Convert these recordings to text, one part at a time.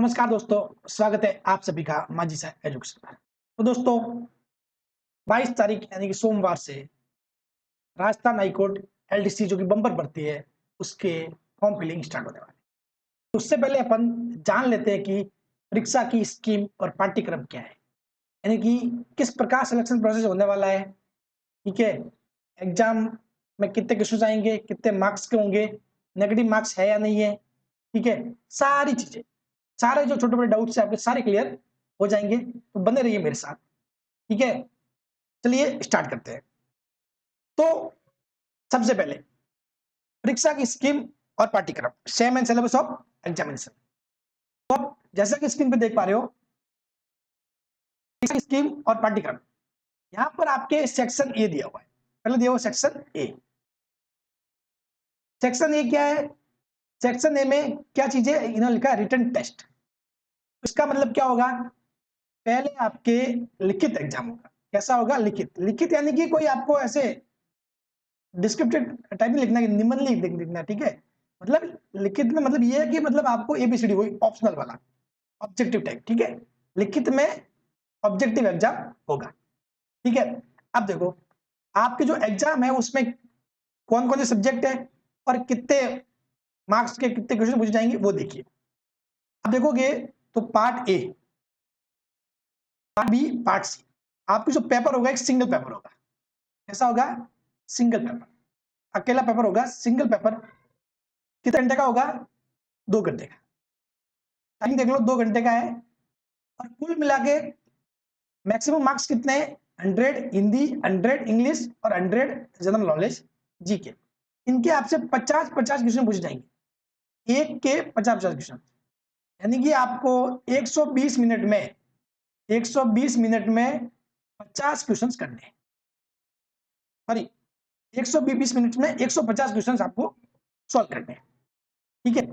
नमस्कार दोस्तों, स्वागत है आप सभी का मांझी सर एजुकेशन पर। तो दोस्तों 22 तारीख यानी कि सोमवार से राजस्थान हाईकोर्ट एलडीसी जो कि बम्पर भर्ती है उसके फॉर्म फिलिंग स्टार्ट होने वाले हैं। तो उससे पहले अपन जान लेते हैं कि परीक्षा की स्कीम और पाठ्यक्रम क्या है, यानी कि किस प्रकार सिलेक्शन प्रोसेस होने वाला है। ठीक है, एग्जाम में कितने क्वेश्चन आएंगे, कितने मार्क्स के होंगे, नेगेटिव मार्क्स है या नहीं है। ठीक है, सारी चीजें, सारे जो छोटे बड़े डाउट्स है आपके सारे क्लियर हो जाएंगे। तो बने रहिए मेरे साथ। ठीक है, चलिए स्टार्ट करते हैं। तो सबसे पहले परीक्षा की स्कीम और पाठ्यक्रम, same and syllabus of examination. तो आप जैसा कि स्क्रीन पे देख पा रहे हो, स्कीम और पाठ्यक्रम, यहां पर आपके सेक्शन ए दिया हुआ है। पहले दिया हुआ सेक्शन ए। सेक्शन ए क्या है? सेक्शन ए में क्या चीजें इन्होंने लिखा है? Written test. इसका मतलब क्या होगा? पहले आपके लिखित एग्जाम होगा। कैसा होगा? लिखित। लिखित यानी कि कोई आपको ऐसे डिस्क्रिप्टिव टाइप में लिखना है, निम्नलिखित लिखना है। ठीक है, मतलब लिखित में मतलब ये है कि मतलब आपको एबीसीडी वही ऑप्शनल वाला ऑब्जेक्टिव टाइप। ठीक है, लिखित में ऑब्जेक्टिव एग्जाम होगा। ठीक है, अब देखो आपके जो एग्जाम है उसमें कौन कौन से सब्जेक्ट है और कितने मार्क्स के कितने क्वेश्चन पूछे जाएंगे वो देखिए। आप देखोगे तो part A, part B, part C, आपके जो पेपर होगा एक सिंगल पेपर होगा। कैसा होगा? सिंगल पेपर, अकेला पेपर होगा। सिंगल पेपर कितने घंटे का होगा? 2 घंटे का। टाइम देख लो, 2 घंटे का है। और कुल मिला के मैक्सिमम मार्क्स कितने हैं? 100 हिंदी, 100 इंग्लिश और 100 जनरल नॉलेज जीके। इनके आपसे 50-50 क्वेश्चन पूछे जाएंगे, एक के 50-50 क्वेश्चन। यानी कि आपको 120 मिनट में 120 मिनट में 50 क्वेश्चंस करने हैं। सॉरी, 120 मिनट में 150 क्वेश्चंस आपको सॉल्व करने हैं। ठीक है,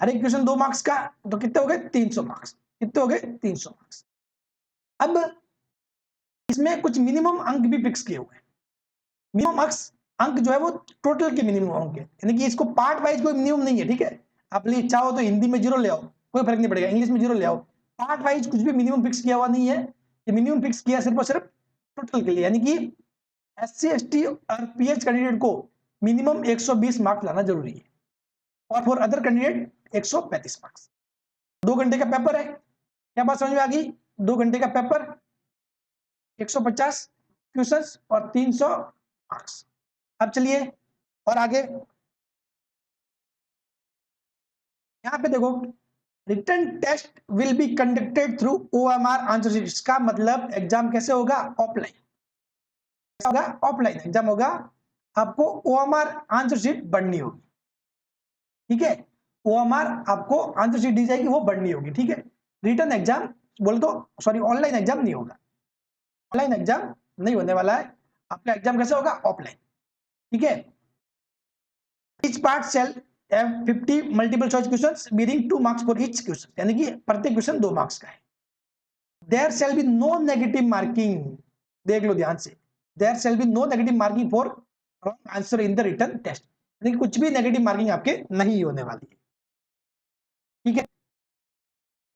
हर एक क्वेश्चन 2 मार्क्स का, तो कितने हो गए? 300 मार्क्स। कितने हो गए? 300 मार्क्स। अब इसमें कुछ मिनिमम अंक भी फिक्स किए हुए हैं। मिनिमम अंक जो है वो टोटल के मिनिमम अंक है, यानी कि इसको पार्ट वाइज कोई मिनिमम नहीं है। ठीक है, आप चाहो तो हिंदी में 0 ले आओ, कोई फर्क नहीं पड़ेगा, इंग्लिश में 0 ले आओ। पार्ट वाइज कुछ भी मिनिमम फिक्स किया हुआ नहीं है। ये मिनिमम फिक्स किया सिर्फ और सिर्फ टोटल के लिए, यानी कि एससी एसटी और पीएच कैंडिडेट को मिनिमम 120 मार्क्स लाना जरूरी है, और फॉर अदर कैंडिडेट 135 मार्क्स। 2 घंटे का पेपर है। क्या बात समझ में आ गई? 2 घंटे का पेपर, 150 क्वेश्चंस और 300 मार्क्स। अब चलिए और आगे, यहां पे देखो, written test will be conducted through OMR answer sheet. इसका मतलब एग्जाम कैसे होगा? ऑफलाइन होगा। ऑफलाइन एग्जाम होगा, आपको ओएमआर आंसर शीट बढ़नी होगी। ठीक है, ओएमआर आपको आंसर शीट दी जाएगी, वो बढ़नी होगी। ठीक है, रिटन एग्जाम बोले तो सॉरी, ऑनलाइन एग्जाम नहीं होगा। ऑनलाइन एग्जाम नहीं होने वाला है। आपका एग्जाम कैसे होगा? ऑफलाइन। ठीक है, each part shall have 50 multiple choice questions bearing 2 marks for each question, यानी कि प्रत्येक क्वेश्चन 2 मार्क्स का है। there shall be no negative marking, देख लो ध्यान से, there shall be no negative marking for wrong answer in the written test, यानी कि कुछ भी नेगेटिव मार्किंग आपके नहीं होने वाली है। ठीक है,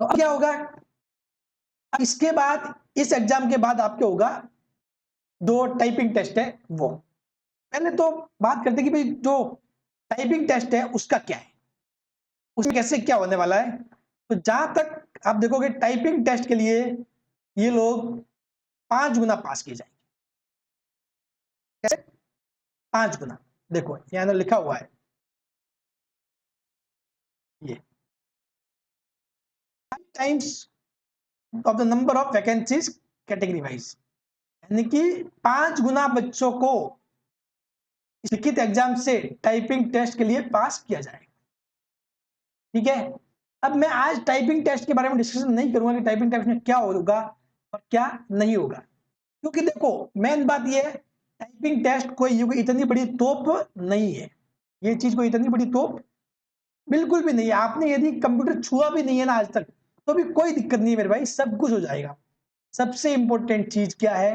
तो अब क्या होगा? अब इसके बाद, इस एग्जाम के बाद आपके होगा 2 टाइपिंग टेस्ट है। वो पहले तो बात करते हैं कि भाई जो टाइपिंग टेस्ट है उसका क्या है, उसमें कैसे क्या होने वाला है। तो जहां तक आप देखोगे टाइपिंग टेस्ट के लिए ये लोग 5 गुना पास किए जाएंगे। कैसे? 5 गुना। देखो यहां लिखा हुआ है ये, 5 times of the number of vacancies category wise, यानी कि 5 गुना बच्चों को इस लिखित एग्जाम से टाइपिंग टेस्ट के लिए पास किया जाएगा। ठीक है, अब मैं आज टाइपिंग टेस्ट के बारे में डिस्कशन नहीं करूंगा कि टाइपिंग टेस्ट में क्या होगा और क्या नहीं होगा, क्योंकि देखो मेन बात यह है, टाइपिंग टेस्ट कोई इतनी बड़ी तोप नहीं है। ये चीज कोई इतनी बड़ी तोप बिल्कुल भी नहीं है। आपने यदि कंप्यूटर छुआ भी नहीं है ना आज तक, तो भी कोई दिक्कत नहीं है मेरे भाई, सब कुछ हो जाएगा। सबसे इंपॉर्टेंट चीज क्या है?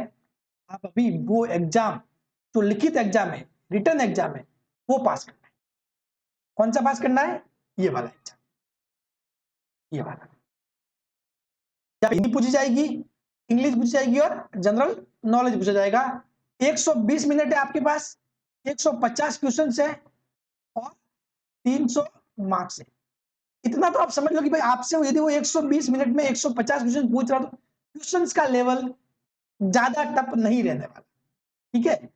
आप अभी वो एग्जाम, जो लिखित एग्जाम है, रिटन एग्जाम है, वो पास करना है। कौन सा पास करना है? ये वाला एग्जाम, ये वाला। या हिंदी पूछी जाएगी, इंग्लिश पूछी जाएगी और जनरल नॉलेज पूछा जाएगा। 120 मिनट है आपके पास, 150 क्वेश्चन है और 300 मार्क्स है। इतना तो आप समझ लो कि भाई आपसे यदि वो 120 मिनट में 150 क्वेश्चन पूछ रहा, तो क्वेश्चंस का लेवल ज्यादा टफ नहीं रहने वाला। ठीक है,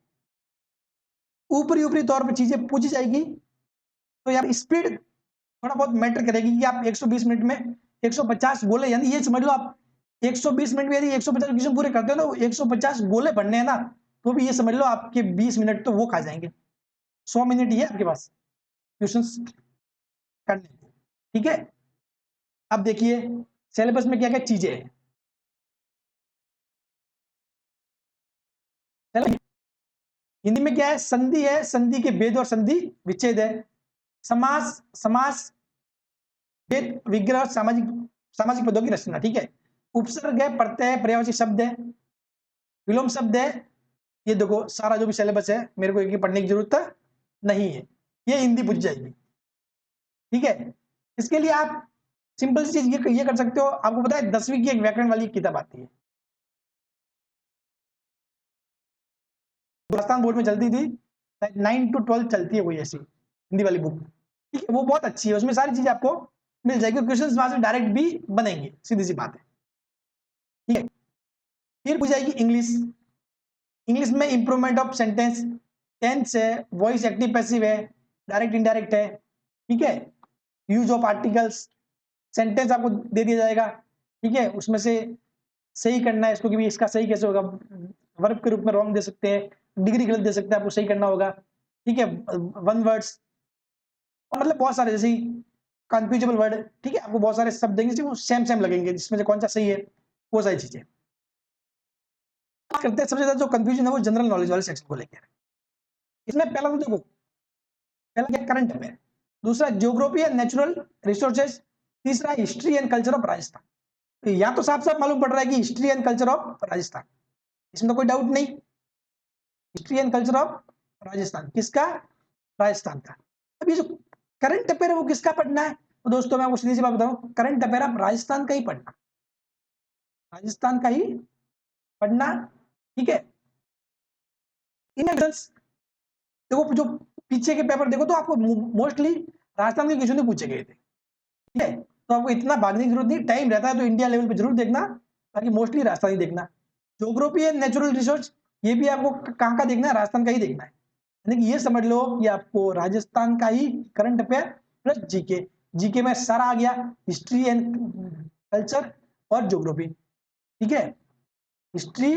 ऊपरी ऊपरी तौर पर चीजें पूछी जाएगी, तो यार स्पीड थोड़ा बहुत मैटर करेगी कि आप 120 मिनट में 150 गोले, यानी ये समझ लो आप 120 मिनट में यदि 150 क्वेश्चन पूरे करते हो तो 150 गोले बनने हैं ना, तो भी ये समझ लो आपके 20 मिनट तो वो खा जाएंगे। 100 मिनट ही है आपके पास क्वेश्चन करने को। ठीक है, अब देखिए सिलेबस में क्या क्या चीजें हैं। हिंदी में क्या है, संधि है, संधि के भेद और संधि विच्छेद है, समास, समास भेद विग्रह, सामाजिक सामाजिक पदों की रचना। ठीक है, उपसर्ग है, प्रत्यय है, पर्यायवाची शब्द है, विलोम शब्द है। ये देखो सारा जो भी सिलेबस है मेरे को एक पढ़ने की जरूरत नहीं है, ये हिंदी पूछ जाएगी। ठीक है, इसके लिए आप सिंपल सी चीज ये कर सकते हो। आपको पता है 10वीं की एक व्याकरण वाली किताब आती है, राजस्थान बोर्ड में चलती थी, 9 to 12 चलती है कोई ऐसी हिंदी वाली बुक। ठीक है, वो बहुत अच्छी है, उसमें सारी चीजें आपको मिल जाएगी, क्वेश्चन वहां से डायरेक्ट भी बनेंगे, सीधी सी बात है। ठीक है, फिर पूछ जाएगी इंग्लिश। इंग्लिश में इंप्रूवमेंट ऑफ सेंटेंस, टेंस है, वॉइस एक्टिव पैसिव है, डायरेक्ट इनडायरेक्ट है। ठीक है, यूज ऑफ आर्टिकल्स, सेंटेंस आपको दे दिया जाएगा। ठीक है, उसमें से सही करना है इसको कि भी इसका सही कैसे होगा, वर्ब के रूप में रॉन्ग दे सकते हैं, डिग्री गलत दे सकते हैं, आपको सही करना होगा। ठीक है, वन वर्ड्स, मतलब बहुत सारे जैसे कन्फ्यूजेबल वर्ड। ठीक है, आपको बहुत सारे शब्द देंगे वो सेम सेम लगेंगे, जिसमें से कौन सा सही है, वो सारी चीजें करते हैं। सबसे ज्यादा जो कंफ्यूजन है वो जनरल नॉलेज वाले सेक्शन को लेकर। इसमें पहला तो देखो, पहला क्या, करंट अफेयर, दूसरा ज्योग्राफी एंड नेचुरल रिसोर्सेज, तीसरा history and culture of Rajasthan. तो या तो साफ साफ मालूम पड़ रहा है कि history and culture of Rajasthan, इसमें तो कोई डाउट नहीं। History and culture of Rajasthan किसका, राजस्थान का। अब ये जो करंट अफेयर है वो किसका पढ़ना है, तो दोस्तों मैं आपको सीधी सी बात बताऊं, करंट अफेयर आप राजस्थान का ही पढ़ना, राजस्थान का ही पढ़ना। ठीक है, इन देखो जो पीछे के पेपर देखो तो आपको मोस्टली राजस्थान के क्वेश्चन पूछे गए थे। ठीक है, तो आपको इतना भागने की जरूरत नहीं, टाइम रहता है तो इंडिया लेवल पे जरूर देखना, बाकी मोस्टली राजस्थान ही देखना। ज्योग्राफी एंड नेचुरल रिसोर्स, ये भी आपको कहाँ का देखना है, राजस्थान का ही देखना है। यानी कि ये समझ लो कि आपको राजस्थान का ही current affair plus GK, GK में सारा आ गया, हिस्ट्री एंड कल्चर और ज्योग्राफी। ठीक है, हिस्ट्री,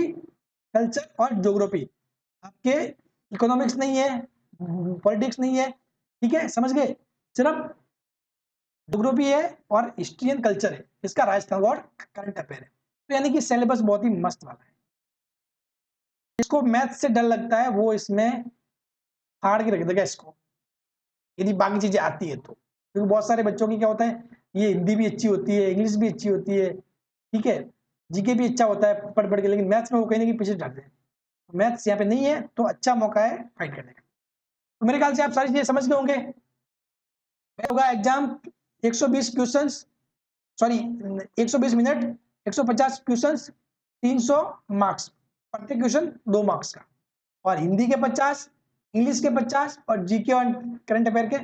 कल्चर और ज्योग्राफी, आपके इकोनॉमिक्स नहीं है, पॉलिटिक्स नहीं है। ठीक है, समझ गए, सिर्फ ज्योग्राफी है और हिस्ट्री एंड कल्चर है, इसका राजस्थान और करंट अफेयर है। तो यानी कि सिलेबस बहुत ही मस्त वाला है। इसको मैथ से डर लगता है वो इसमें फाड़ के रख देगा इसको, यदि बाकी चीजें आती है तो। क्योंकि बहुत सारे बच्चों की क्या होता है, ये हिंदी भी अच्छी होती है, इंग्लिश भी अच्छी होती है, ठीक है, जीके भी अच्छा होता है पढ़ पढ़ के, लेकिन मैथ्स में वो कहीं ना कहीं पीछे जाते हैं। मैथ्स यहाँ पे नहीं है तो अच्छा मौका है फाइट करने का। तो मेरे ख्याल से आप सारी चीजें समझ गए होंगे। होगा exam 120 questions, sorry 120 minute, 150 questions, 300 marks, प्रत्येक क्वेश्चन 2 मार्क्स का, और हिंदी के 50, इंग्लिश के 50 और जीके और करंट अफेयर के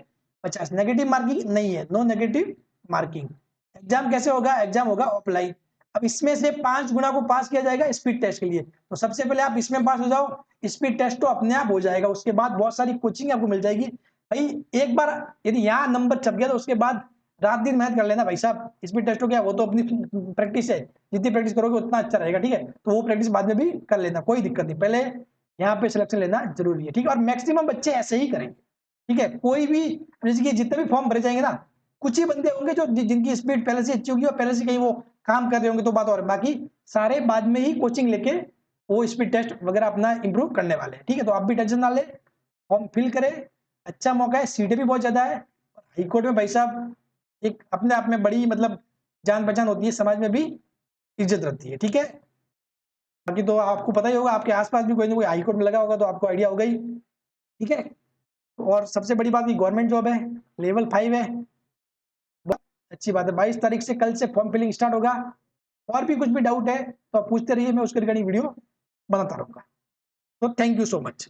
50। नेगेटिव मार्किंग नहीं है, नो नेगेटिव मार्किंग। एग्जाम कैसे होगा, एग्जाम होगा ऑफलाइन। अब इसमें से 5 गुना को पास किया जाएगा स्पीड टेस्ट के लिए, तो सबसे पहले आप इसमें पास हो जाओ, स्पीड टेस्ट तो अपने आप हो जाएगा, उसके बाद बहुत सारी कोचिंग आपको मिल जाएगी। भाई एक बार यदि यहाँ नंबर छप गया तो उसके बाद रात दिन मेहनत कर लेना भाई साहब, स्पीड टेस्ट हो गया वो तो अपनी प्रैक्टिस है, जितनी प्रैक्टिस करोगे उतना अच्छा रहेगा। ठीक है, तो वो प्रैक्टिस बाद में भी कर लेना, कोई दिक्कत नहीं, पहले यहाँ पे सिलेक्शन लेना जरूरी है। ठीक है, और मैक्सिमम बच्चे ऐसे ही करेंगे। ठीक है, कोई भी जैसे कि जितने भी फॉर्म भरे जाएंगे ना, कुछ ही बंदे होंगे जो जिनकी स्पीड पहले से अच्छी होगी और पहले से कहीं वो काम कर रहे होंगे तो बात, और बाकी सारे बाद में ही कोचिंग लेके वो स्पीड टेस्ट वगैरह अपना इंप्रूव करने वाले हैं। ठीक है, तो आप भी टेंशन ना ले, फॉर्म फिल करें, अच्छा मौका है, सीटें भी बहुत ज्यादा है। हाईकोर्ट में भाई साहब एक अपने आप में बड़ी मतलब जान पहचान होती है, समाज में भी इज्जत रहती है। ठीक है, बाकी तो आपको पता ही होगा, आपके आसपास भी कोई ना कोई हाईकोर्ट में लगा होगा तो आपको आइडिया होगा ही। ठीक है, और सबसे बड़ी बात की गवर्नमेंट जॉब है, लेवल 5 है, अच्छी बात है। 22 तारीख से कल से फॉर्म फिलिंग स्टार्ट होगा, और भी कुछ भी डाउट है तो आप पूछते रहिए, मैं उसके रिगार्डिंग वीडियो बनाता रहूंगा। तो थैंक यू सो मच।